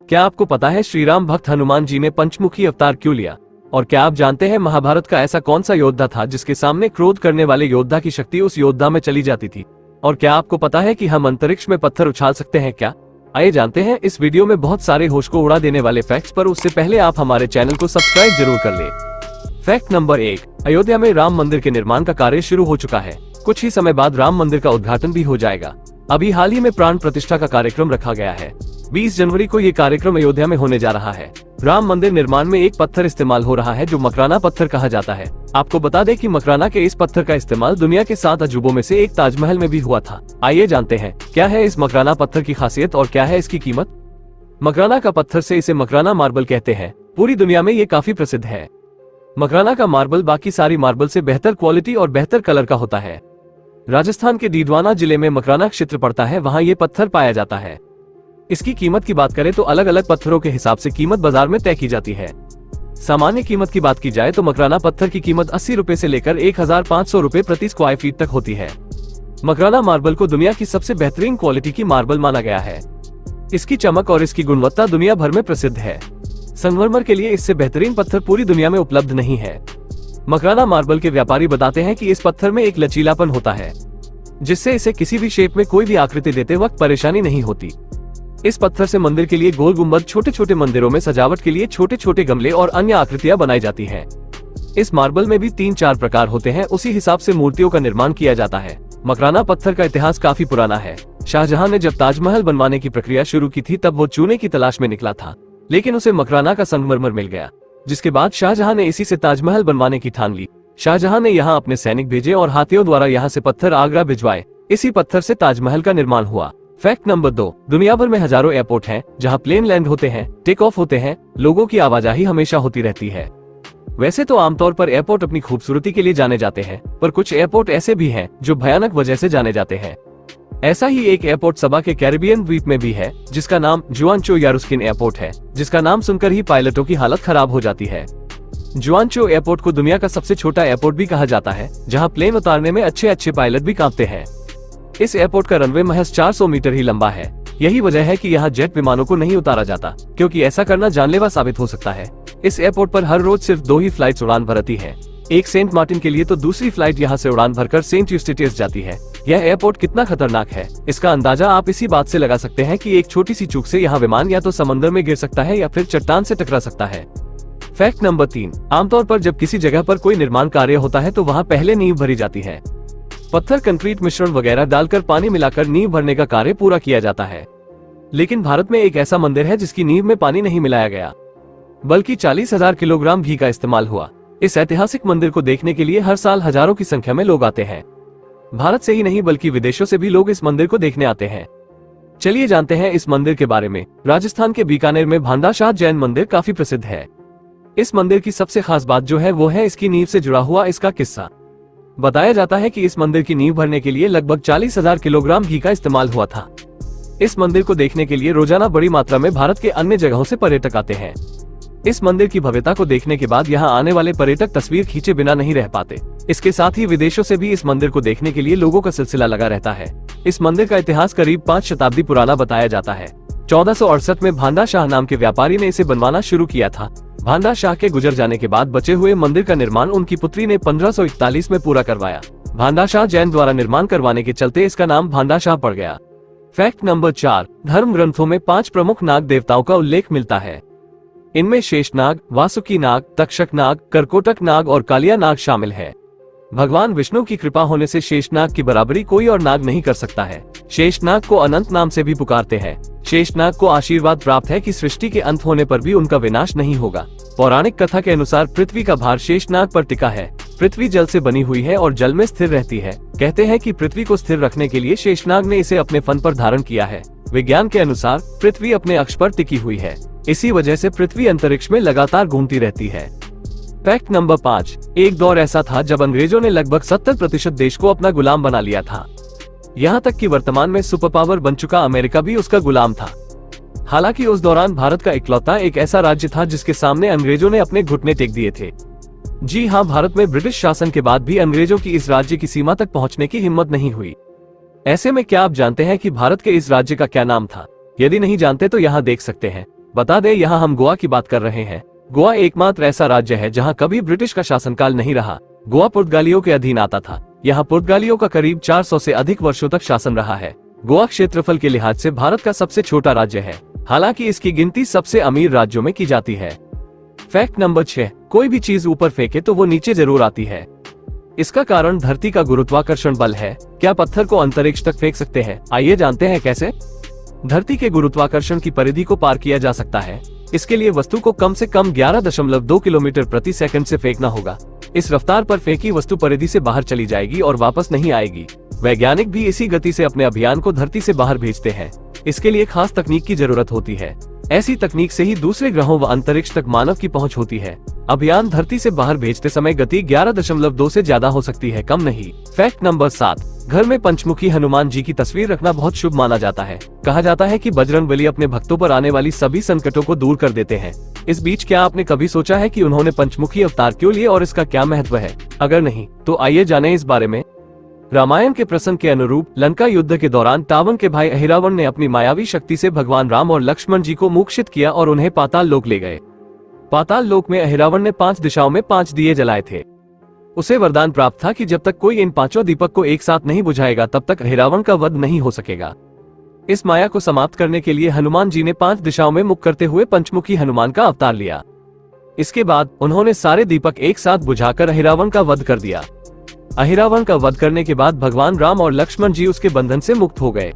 क्या आपको पता है श्री राम भक्त हनुमान जी ने पंचमुखी अवतार क्यों लिया? और क्या आप जानते हैं महाभारत का ऐसा कौन सा योद्धा था जिसके सामने क्रोध करने वाले योद्धा की शक्ति उस योद्धा में चली जाती थी? और क्या आपको पता है कि हम अंतरिक्ष में पत्थर उछाल सकते हैं क्या? आइए जानते हैं इस वीडियो में बहुत सारे होश को उड़ा देने वाले फैक्ट्स, पर उससे पहले आप हमारे चैनल को सब्सक्राइब जरूर कर ले। फैक्ट नंबर 1, अयोध्या में राम मंदिर के निर्माण का कार्य शुरू हो चुका है। कुछ ही समय बाद राम मंदिर का उद्घाटन भी हो जाएगा। अभी हाल ही में प्राण प्रतिष्ठा का कार्यक्रम रखा गया है। 20 जनवरी को ये कार्यक्रम अयोध्या में होने जा रहा है। राम मंदिर निर्माण में एक पत्थर इस्तेमाल हो रहा है जो मकराना पत्थर कहा जाता है। आपको बता दें कि मकराना के इस पत्थर का इस्तेमाल दुनिया के 7 अजूबों में से एक ताजमहल में भी हुआ था। आइए जानते हैं क्या है इस मकराना पत्थर की खासियत और क्या है इसकी कीमत। मकराना का पत्थर से इसे मकराना मार्बल कहते हैं। पूरी दुनिया में ये काफी प्रसिद्ध है। मकराना का मार्बल बाकी सारी मार्बल से बेहतर क्वालिटी और बेहतर कलर का होता है। राजस्थान के डीडवाना जिले में मकराना क्षेत्र पड़ता है, वहाँ ये पत्थर पाया जाता है। इसकी कीमत की बात करें तो अलग अलग पत्थरों के हिसाब से कीमत बाजार में तय की जाती है। सामान्य कीमत की बात की जाए तो मकराना पत्थर की कीमत 80 रुपए से लेकर 1500 रुपए प्रति स्क्वायर फीट तक होती है। मकराना मार्बल को दुनिया की सबसे बेहतरीन क्वालिटी की मार्बल माना गया है। इसकी चमक और इसकी गुणवत्ता दुनिया भर में प्रसिद्ध है। संगमरमर के लिए इससे बेहतरीन पत्थर पूरी दुनिया में उपलब्ध नहीं है। मकराना मार्बल के व्यापारी बताते हैं कि इस पत्थर में एक लचीलापन होता है जिससे इसे किसी भी शेप में कोई भी आकृति देते वक्त परेशानी नहीं होती। इस पत्थर से मंदिर के लिए गोल गुंबद, छोटे छोटे मंदिरों में सजावट के लिए छोटे छोटे गमले और अन्य आकृतियां बनाई जाती हैं। इस मार्बल में भी 3-4 प्रकार होते हैं, उसी हिसाब से मूर्तियों का निर्माण किया जाता है। मकराना पत्थर का इतिहास काफी पुराना है। शाहजहां ने जब ताजमहल बनवाने की प्रक्रिया शुरू की थी तब वो चूने की तलाश में निकला था, लेकिन उसे मकराना का संगमरमर मिल गया, जिसके बाद शाहजहां ने इसी से ताजमहल बनवाने की ठान ली। शाहजहां ने यहाँ अपने सैनिक भेजे और हाथियों द्वारा यहाँ से पत्थर आगरा भिजवाए। इसी पत्थर से ताजमहल का निर्माण हुआ। फैक्ट नंबर 2, दुनिया भर में हजारों एयरपोर्ट हैं जहां प्लेन लैंड होते हैं, टेक ऑफ होते हैं। लोगों की आवाजाही हमेशा होती रहती है। वैसे तो आमतौर पर एयरपोर्ट अपनी खूबसूरती के लिए जाने जाते हैं, पर कुछ एयरपोर्ट ऐसे भी हैं जो भयानक वजह से जाने जाते हैं। ऐसा ही एक एयरपोर्ट सबा के कैरिबियन द्वीप में भी है, जिसका नाम जुआनचो यारुस्किन एयरपोर्ट है, जिसका नाम सुनकर ही पायलटों की हालत खराब हो जाती है। जुआनचो एयरपोर्ट को दुनिया का सबसे छोटा एयरपोर्ट भी कहा जाता है, जहां प्लेन उतारने में अच्छे पायलट भी कांपते हैं। इस एयरपोर्ट का रनवे महज 400 मीटर ही लंबा है। यही वजह है कि यहाँ जेट विमानों को नहीं उतारा जाता, क्योंकि ऐसा करना जानलेवा साबित हो सकता है। इस एयरपोर्ट पर हर रोज सिर्फ 2 ही फ्लाइट्स उड़ान भरती है, एक सेंट मार्टिन के लिए तो दूसरी फ्लाइट यहाँ से उड़ान भरकर सेंट यूस्टेटियस जाती है। यह एयरपोर्ट कितना खतरनाक है, इसका अंदाजा आप इसी बात से लगा सकते हैं कि एक छोटी सी चूक से यहाँ विमान या तो समंदर में गिर सकता है या फिर चट्टान से टकरा सकता है। फैक्ट नंबर 3, आमतौर पर जब किसी जगह पर कोई निर्माण कार्य होता है तो वहाँ पहले नींव भरी जाती है। पत्थर, कंक्रीट मिश्रण वगैरह डालकर पानी मिलाकर नींव भरने का कार्य पूरा किया जाता है। लेकिन भारत में एक ऐसा मंदिर है जिसकी नींव में पानी नहीं मिलाया गया, बल्कि 40,000 किलोग्राम घी का इस्तेमाल हुआ। इस ऐतिहासिक मंदिर को देखने के लिए हर साल हजारों की संख्या में लोग आते हैं। भारत से ही नहीं बल्कि विदेशों से भी लोग इस मंदिर को देखने आते हैं। चलिए जानते हैं इस मंदिर के बारे में। राजस्थान के बीकानेर में भांडा शाह जैन मंदिर काफी प्रसिद्ध है। इस मंदिर की सबसे खास बात जो है वो है इसकी नींव से जुड़ा हुआ इसका किस्सा। बताया जाता है कि इस मंदिर की नींव भरने के लिए लगभग 40,000 किलोग्राम घी का इस्तेमाल हुआ था। इस मंदिर को देखने के लिए रोजाना बड़ी मात्रा में भारत के अन्य जगहों से पर्यटक आते हैं। इस मंदिर की भव्यता को देखने के बाद यहाँ आने वाले पर्यटक तस्वीर खींचे बिना नहीं रह पाते। इसके साथ ही विदेशों से भी इस मंदिर को देखने के लिए लोगों का सिलसिला लगा रहता है। इस मंदिर का इतिहास करीब 5 शताब्दी पुराना बताया जाता है। 1468 में भांडा शाह नाम के व्यापारी ने इसे बनवाना शुरू किया था। भांडा शाह के गुजर जाने के बाद बचे हुए मंदिर का निर्माण उनकी पुत्री ने 1541 में पूरा करवाया। भांडा शाह जैन द्वारा निर्माण करवाने के चलते इसका नाम भांडा शाह पड़ गया। फैक्ट नंबर 4, धर्म ग्रंथों में 5 प्रमुख नाग देवताओं का उल्लेख मिलता है। इनमें शेषनाग, वासुकी नाग, तक्षक नाग, करकोटक नाग और कालिया नाग शामिल है। भगवान विष्णु की कृपा होने से शेषनाग की बराबरी कोई और नाग नहीं कर सकता है। शेषनाग को अनंत नाम से भी पुकारते हैं। शेषनाग को आशीर्वाद प्राप्त है कि सृष्टि के अंत होने पर भी उनका विनाश नहीं होगा। पौराणिक कथा के अनुसार पृथ्वी का भार शेषनाग पर टिका है। पृथ्वी जल से बनी हुई है और जल में स्थिर रहती है। कहते हैं कि पृथ्वी को स्थिर रखने के लिए शेषनाग ने इसे अपने फन पर धारण किया है। विज्ञान के अनुसार पृथ्वी अपने अक्ष पर टिकी हुई है, इसी वजह से पृथ्वी अंतरिक्ष में लगातार घूमती रहती है। फैक्ट नंबर 5, एक दौर ऐसा था जब अंग्रेजों ने लगभग 70% देश को अपना गुलाम बना लिया था। यहाँ तक कि वर्तमान में सुपर पावर बन चुका अमेरिका भी उसका गुलाम था। हालांकि उस दौरान भारत का इकलौता एक ऐसा राज्य था जिसके सामने अंग्रेजों ने अपने घुटने टेक दिए थे। जी हाँ, भारत में ब्रिटिश शासन के बाद भी अंग्रेजों की इस राज्य की सीमा तक पहुंचने की हिम्मत नहीं हुई। ऐसे में क्या आप जानते हैं कि भारत के इस राज्य का क्या नाम था? यदि नहीं जानते तो यहाँ देख सकते हैं। बता दें, यहाँ हम गोवा की बात कर रहे हैं। गोवा एकमात्र ऐसा राज्य है जहाँ कभी ब्रिटिश का शासनकाल नहीं रहा। गोवा पुर्तगालियों के अधीन आता था। यहाँ पुर्तगालियों का करीब 400 से अधिक वर्षों तक शासन रहा है। गोवा क्षेत्रफल के लिहाज से भारत का सबसे छोटा राज्य है, हालांकि इसकी गिनती सबसे अमीर राज्यों में की जाती है। फैक्ट नंबर 6, कोई भी चीज ऊपर फेंके तो वो नीचे जरूर आती है। इसका कारण धरती का गुरुत्वाकर्षण बल है। क्या पत्थर को अंतरिक्ष तक फेंक सकते हैं? आइए जानते हैं कैसे। धरती के गुरुत्वाकर्षण की परिधि को पार किया जा सकता है। इसके लिए वस्तु को कम से कम 11.2 किलोमीटर प्रति सेकंड से फेंकना होगा। इस रफ्तार पर फेंकी वस्तु परिधि से बाहर चली जाएगी और वापस नहीं आएगी। वैज्ञानिक भी इसी गति से अपने अभियान को धरती से बाहर भेजते हैं। इसके लिए खास तकनीक की जरूरत होती है। ऐसी तकनीक से ही दूसरे ग्रहों व अंतरिक्ष तक मानव की पहुंच होती है। अभियान धरती से बाहर भेजते समय गति 11.2 से ज्यादा हो सकती है, कम नहीं। फैक्ट नंबर 7, घर में पंचमुखी हनुमान जी की तस्वीर रखना बहुत शुभ माना जाता है। कहा जाता है कि बजरंगबली अपने भक्तों पर आने वाली सभी संकटों को दूर कर देते हैं। इस बीच क्या आपने कभी सोचा है कि उन्होंने पंचमुखी अवतार क्यों लिए और इसका क्या महत्व है? अगर नहीं तो आइए जाने इस बारे में। रामायण के प्रसंग के अनुरूप लंका युद्ध के दौरान रावण के भाई अहिरावण ने अपनी मायावी शक्ति से भगवान राम और लक्ष्मण जी को मोक्षित किया और उन्हें पाताल लोक ले गए। पाताल लोक में अहिरावण ने 5 दिशाओं में 5 दिए जलाए थे। उसे वरदान प्राप्त था कि जब तक कोई इन 5 दीपक को एक साथ नहीं बुझाएगा तब तक अहिरावण का वध नहीं हो सकेगा। इस माया को समाप्त करने के लिए हनुमान जी ने 5 दिशाओं में मुख करते हुए पंचमुखी हनुमान का अवतार लिया। इसके बाद उन्होंने सारे दीपक एक साथ बुझाकर अहिरावण का वध कर दिया। अहिरावण का वध करने के बाद भगवान राम और लक्ष्मण जी उसके बंधन से मुक्त हो गए।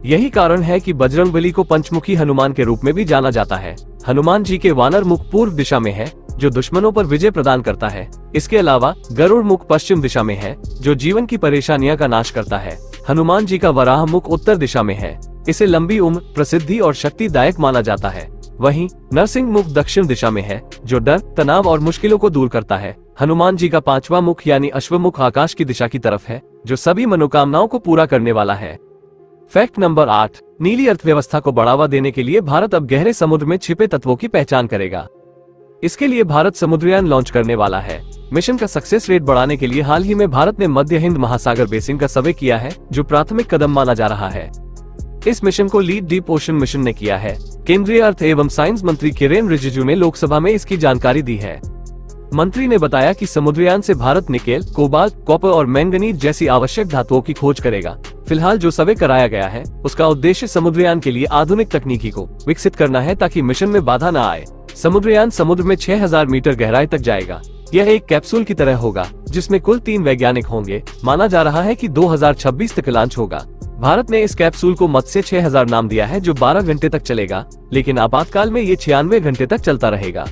यही कारण है कि बजरंगबली को पंचमुखी हनुमान के रूप में भी जाना जाता है। हनुमान जी के वानर मुख पूर्व दिशा में है, जो दुश्मनों पर विजय प्रदान करता है। इसके अलावा गरुड़ मुख पश्चिम दिशा में है, जो जीवन की परेशानियां का नाश करता है। हनुमान जी का वराह मुख उत्तर दिशा में है। इसे लंबी उम्र, प्रसिद्धि और शक्तिदायक माना जाता है। वहीं नरसिंह मुख दक्षिण दिशा में है, जो डर, तनाव और मुश्किलों को दूर करता है। हनुमान जी का 5वां मुख यानी अश्वमुख आकाश की दिशा की तरफ है, जो सभी मनोकामनाओं को पूरा करने वाला है। फैक्ट नंबर 8, नीली अर्थव्यवस्था को बढ़ावा देने के लिए भारत अब गहरे समुद्र में छिपे तत्वों की पहचान करेगा। इसके लिए भारत समुद्रयान लॉन्च करने वाला है। मिशन का सक्सेस रेट बढ़ाने के लिए हाल ही में भारत ने मध्य हिंद महासागर बेसिन का सर्वे किया है, जो प्राथमिक कदम माना जा रहा है। इस मिशन को लीड डीप ओशन मिशन ने किया है। केंद्रीय अर्थ एवं साइंस मंत्री किरेन रिजिजू ने लोकसभा में इसकी जानकारी दी है। मंत्री ने बताया कि समुद्रयान से भारत निकेल, कोबाल्ट, कॉपर और मैंगनीज जैसी आवश्यक धातुओं की खोज करेगा। फिलहाल जो सर्वे कराया गया है उसका उद्देश्य समुद्रयान के लिए आधुनिक तकनीकी को विकसित करना है, ताकि मिशन में बाधा न आए। समुद्रयान समुद्र में 6000 मीटर गहराई तक जाएगा। यह एक कैप्सूल की तरह होगा, जिसमें कुल 3 वैज्ञानिक होंगे। माना जा रहा है कि 2026 तक लॉन्च होगा। भारत ने इस कैप्सूल को मत्स्य 6000 नाम दिया है, जो 12 घंटे तक चलेगा, लेकिन आपातकाल में ये 96 घंटे तक चलता रहेगा।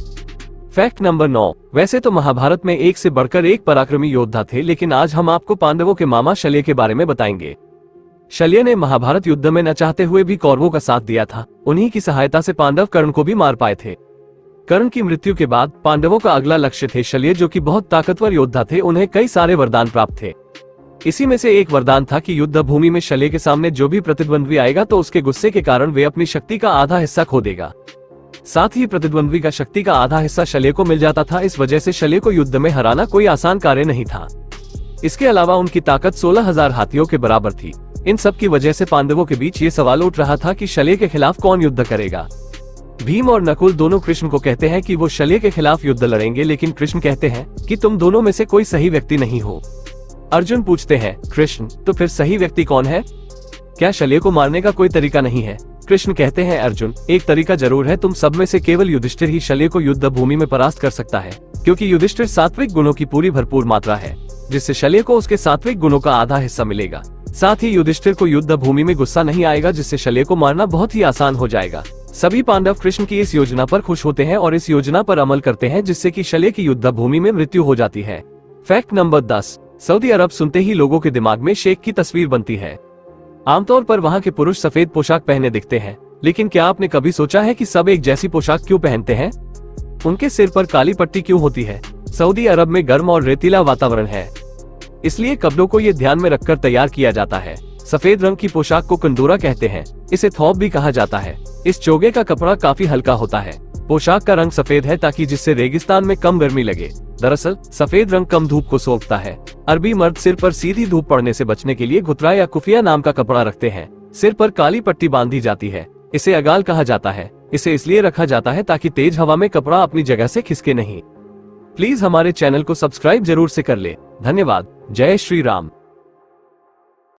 फैक्ट नंबर 9, वैसे तो महाभारत में एक से बढ़कर एक पराक्रमी योद्धा थे, लेकिन आज हम आपको पांडवों के मामा शल्य के बारे में बताएंगे। शल्य ने महाभारत युद्ध में न चाहते हुए भी कौरवों का साथ दिया था। उन्हीं की सहायता से पांडव कर्ण को भी मार पाए थे। कर्ण की मृत्यु के बाद पांडवों का अगला लक्ष्य थे शल्य, जो कि बहुत ताकतवर योद्धा थे। उन्हें कई सारे वरदान प्राप्त थे। इसी में से एक वरदान था कि युद्ध भूमि में शल्य के सामने जो भी प्रतिद्वंद्वी आएगा तो उसके गुस्से के कारण वे अपनी शक्ति का आधा हिस्सा खो देगा। साथ ही प्रतिद्वंद्वी का शक्ति का आधा हिस्सा शल्य को मिल जाता था। इस वजह से शल्य को युद्ध में हराना कोई आसान कार्य नहीं था। इसके अलावा उनकी ताकत 16,000 हाथियों के बराबर थी। इन सब की वजह से पांडवों के बीच ये सवाल उठ रहा था कि शल्य के खिलाफ कौन युद्ध करेगा। भीम और नकुल दोनों कृष्ण को कहते हैं कि वो शल्य के खिलाफ युद्ध लड़ेंगे, लेकिन कृष्ण कहते हैं कि तुम दोनों में से कोई सही व्यक्ति नहीं हो। अर्जुन पूछते हैं, कृष्ण तो फिर सही व्यक्ति कौन है? क्या शल्य को मारने का कोई तरीका नहीं है? कृष्ण कहते हैं, अर्जुन एक तरीका जरूर है। तुम सब में से केवल युधिष्ठिर ही शल्य को युद्ध भूमि में परास्त कर सकता है, क्योंकि युधिष्ठिर सात्विक गुणों की पूरी भरपूर मात्रा है, जिससे शल्य को उसके सात्विक गुणों का आधा हिस्सा मिलेगा। साथ ही युधिष्ठिर को युद्ध भूमि में गुस्सा नहीं आएगा, जिससे शल्य को मारना बहुत ही आसान हो जाएगा। सभी पांडव कृष्ण की इस योजना पर खुश होते हैं और इस योजना पर अमल करते हैं, जिससे कि शल्य की युद्ध भूमि में मृत्यु हो जाती है। फैक्ट नंबर 10, सऊदी अरब सुनते ही लोगों के दिमाग में शेख की तस्वीर बनती है। आमतौर पर वहाँ के पुरुष सफेद पोशाक पहने दिखते हैं, लेकिन क्या आपने कभी सोचा है कि सब एक जैसी पोशाक क्यों पहनते हैं? उनके सिर पर काली पट्टी क्यों होती है? सऊदी अरब में गर्म और रेतीला वातावरण है, इसलिए कपड़ों को ये ध्यान में रखकर तैयार किया जाता है। सफेद रंग की पोशाक को कंदूरा कहते हैं। इसे थौब भी कहा जाता है। इस चोगे का कपड़ा काफी हल्का होता है। पोशाक का रंग सफेद है ताकि जिससे रेगिस्तान में कम गर्मी लगे। दरअसल सफेद रंग कम धूप को सोखता है। अरबी मर्द सिर पर सीधी धूप पड़ने से बचने के लिए घुतरा या कुफिया नाम का कपड़ा रखते हैं। सिर पर काली पट्टी बांधी जाती है। इसे अगाल कहा जाता है। इसे इसलिए रखा जाता है ताकि तेज हवा में कपड़ा अपनी जगह से खिसके नहीं। प्लीज हमारे चैनल को सब्सक्राइब जरूर से कर ले। धन्यवाद। जय श्री राम।